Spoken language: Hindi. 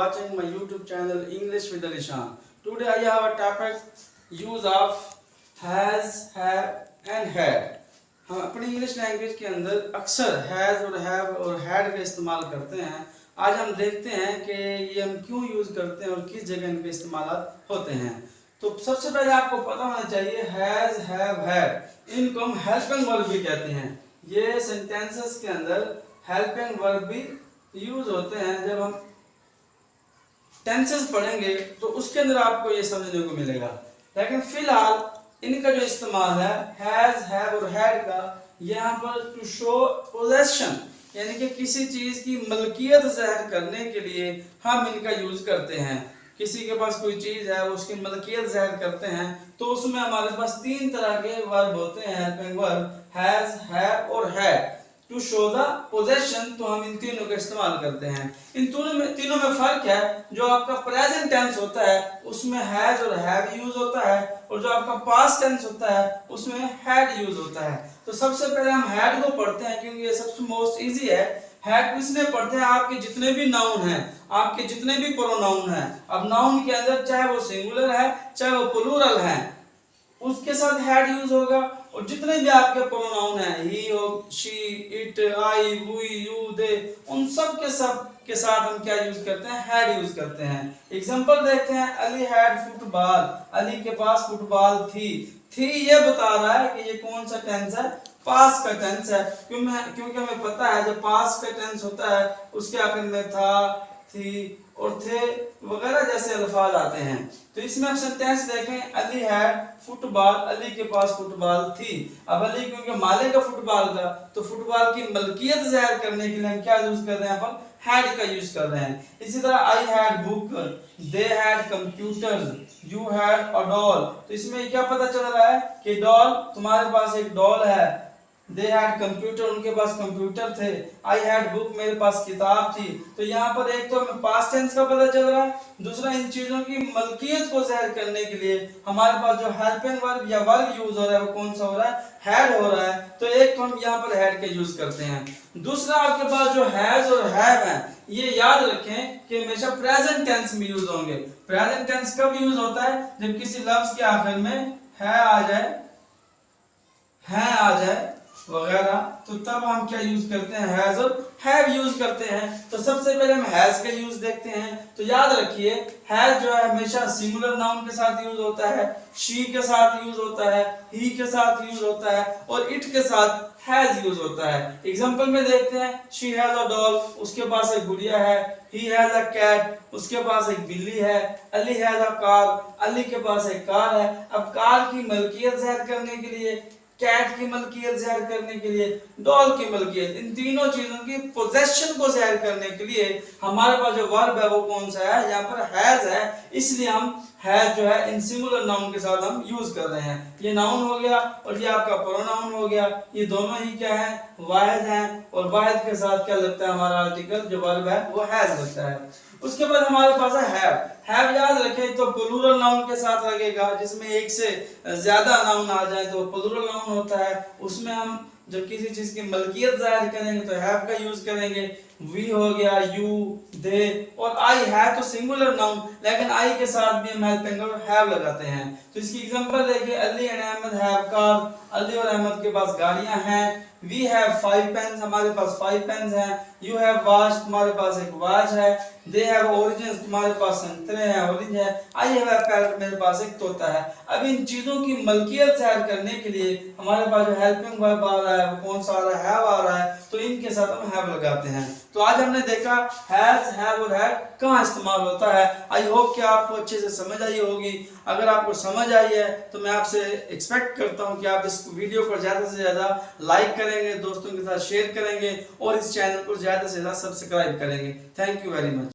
watching my YouTube channel English with Alishan. Today I have a topic use of has, have and had. हम अपनी इंग्लिश लैंग्वेज के अंदर अक्सर हैज़ और हैव और हैड का इस्तेमाल करते हैं। आज हम देखते हैं कि ये हम क्यों यूज़ करते हैं और किस जगह इनके इस्तेमाल होते हैं। तो सबसे पहले आपको पता होना चाहिए हैज़, हैव, हैड इनको हम हेल्पिंग वर्ब भी कहते हैं। ये सेंटेंसेस के अंदर हेल्पिंग वर्ब भी यूज होते हैं। जब हम टेंसेस पढ़ेंगे तो उसके अंदर आपको ये समझने को मिलेगा, लेकिन फिलहाल इनका जो इस्तेमाल है हैज, हैव और हैड का, यहाँ पर टू शो पोजेशन यानी कि किसी चीज की मलकियत जाहिर करने के लिए हम इनका यूज करते हैं। किसी के पास कोई चीज है, उसकी मलकियत जाहिर करते हैं, तो उसमें हमारे पास तीन तरह के वर्ब होते हैं, हेल्पिंग वर्ब हैज, हैव और had. To show the possession, तो हम इन तीनों का इस्तेमाल करते हैं। इन तीनों में फर्क है, जो आपका प्रेजेंट टेंस होता है उसमें हैज और हैव यूज होता है, और जो आपका पास्ट टेंस होता है उसमें हैड यूज होता है। तो सबसे पहले हम हैड को पढ़ते हैं क्योंकि ये सबसे मोस्ट इजी है। हैड को इसलिए पढ़ते हैं, आपके जितने भी नाउन हैं, आपके जितने भी प्रोनाउन हैं, अब नाउन के अंदर चाहे वो सिंगुलर है चाहे वो प्लूरल है, उसके साथ हैड यूज होगा। और जितने भी आपके प्रोनाउन हैं, ही हो, she, it, I, we, you, they, उन सब के साथ हम क्या यूज करते हैं, हैड यूज करते हैं। एग्जांपल देखते हैं, अली हैड फुटबॉल, अली के पास फुटबॉल थी। थी ये बता रहा है कि ये कौन सा टेंस है, पास्ट का टेंस है, क्योंकि हमें पता है जब पास्ट का टेंस होता है उसके आखिर में था, थी और थे वगैरह जैसे अल्फाज आते हैं। तो इसमें हम सेंटेंस देखें, अली हैड फुटबॉल, अली के पास फुटबॉल थी। अब अली क्योंकि मालिक का फुटबॉल का, तो फुटबॉल की मलकियत जाहिर करने के लिए हम क्या यूज कर रहे हैं, अपन हैड का यूज कर रहे हैं। इसी तरह I had book, they had computers, you had a doll. तो इसमें क्या पता चल रहा है कि डॉल, तुम्हारे पास एक डॉल है। दे हैड कंप्यूटर, उनके पास कंप्यूटर थे। आई हैड बुक, मेरे पास किताब थी। तो यहाँ पर एक तो हमें पास्ट टेंस का पता चल रहा है, दूसरा इन चीजों की मलकियत को जाहिर करने के लिए हमारे पास जो हेल्पिंग वर्ब या वर्ब यूज हो रहा है वो कौन सा हो रहा है, हैड हो रहा है। तो एक तो हम यहाँ पर हैड का यूज करते हैं। दूसरा आपके पास जो हैज और हैव है, ये याद रखें कि हमेशा प्रेजेंट टेंस में यूज होंगे। प्रेजेंट टेंस कब यूज होता है, जब किसी लफ्ज के आखिर में है आ जाए वगैरह, तो तब हम क्या यूज करते हैं, हैज और हैव यूज करते हैं। तो सबसे पहले हम हैज का यूज देखते हैं। तो याद रखिए, हैज जो है हमेशा सिंगुलर नाउन के साथ यूज होता है, शी के साथ यूज होता है, ही के साथ यूज होता है और इट के साथ हैज यूज होता है। एग्जांपल में देखते हैं, शी हैज अ डॉल, उसके पास एक गुड़िया है। ही हैज अ कैट, उसके पास एक बिल्ली है। Ali has a car, Ali के पास एक कार है। अब कार की मलकियत जाहिर करने के लिए, कैट की मलकियत जाहिर करने के लिए, डॉल की मलकियत, इन तीनों चीजों की पोजेशन को जाहिर करने के लिए हमारे पास जो वर्ब है वो कौन सा है, यहाँ पर हैज है। इसलिए हम हैज जो है इन सिंगुलर नाउन के साथ हम यूज कर रहे हैं। ये नाउन हो गया और ये आपका प्रोनाउन हो गया। ये दोनों ही क्या है, वाहिद हैं, और वाहिद के साथ क्या लगता है, हमारा आर्टिकल जो वर्ब है वो हैज लगता है। उसके बाद हमारे पास है हैव याद रखें तो प्लूरल नाउन के साथ लगेगा, जिसमें एक से ज्यादा नाउन आ जाए तो प्लूरल नाउन होता है। उसमें हम जब किसी चीज की मलकियत जाहिर करेंगे तो हैव का यूज करेंगे। वी हो गया, यू, दे और आई है तो सिंगुलर नाउन, लेकिन आई के साथ भी हम हेल्पिंग और हैव लगाते हैं। तो इसकी एग्जांपल देखिए, Ali and Ahmed have car, Ali और अहमद के पास गाड़ियां हैं। वी हैव 5 पेन्स, हमारे पास 5 पेन्स हैं। यू हैव वॉच, तुम्हारे पास एक वॉच है। दे हैव ऑरेंजेस, तुम्हारे पास संतरे हैं, ऑरेंज है। आई हैव अ पैरट, मेरे पास एक तोता है। अब इन चीजों की मलकियत जाहिर करने के लिए हमारे पास जो हेल्पिंग वर्ब आ रहा है वो कौन सा आ रहा है, हैव आ रहा है। तो इनके साथ हम हैव लगाते हैं। तो आज हमने देखा हैज, हैव और हैड कहाँ इस्तेमाल होता है। आई होप कि आपको अच्छे से समझ आई होगी। अगर आपको समझ आई है तो मैं आपसे एक्सपेक्ट करता हूँ कि आप इस वीडियो को ज़्यादा से ज़्यादा लाइक करेंगे, दोस्तों के साथ शेयर करेंगे और इस चैनल को ज़्यादा से ज़्यादा सब्सक्राइब करेंगे। Thank you very much.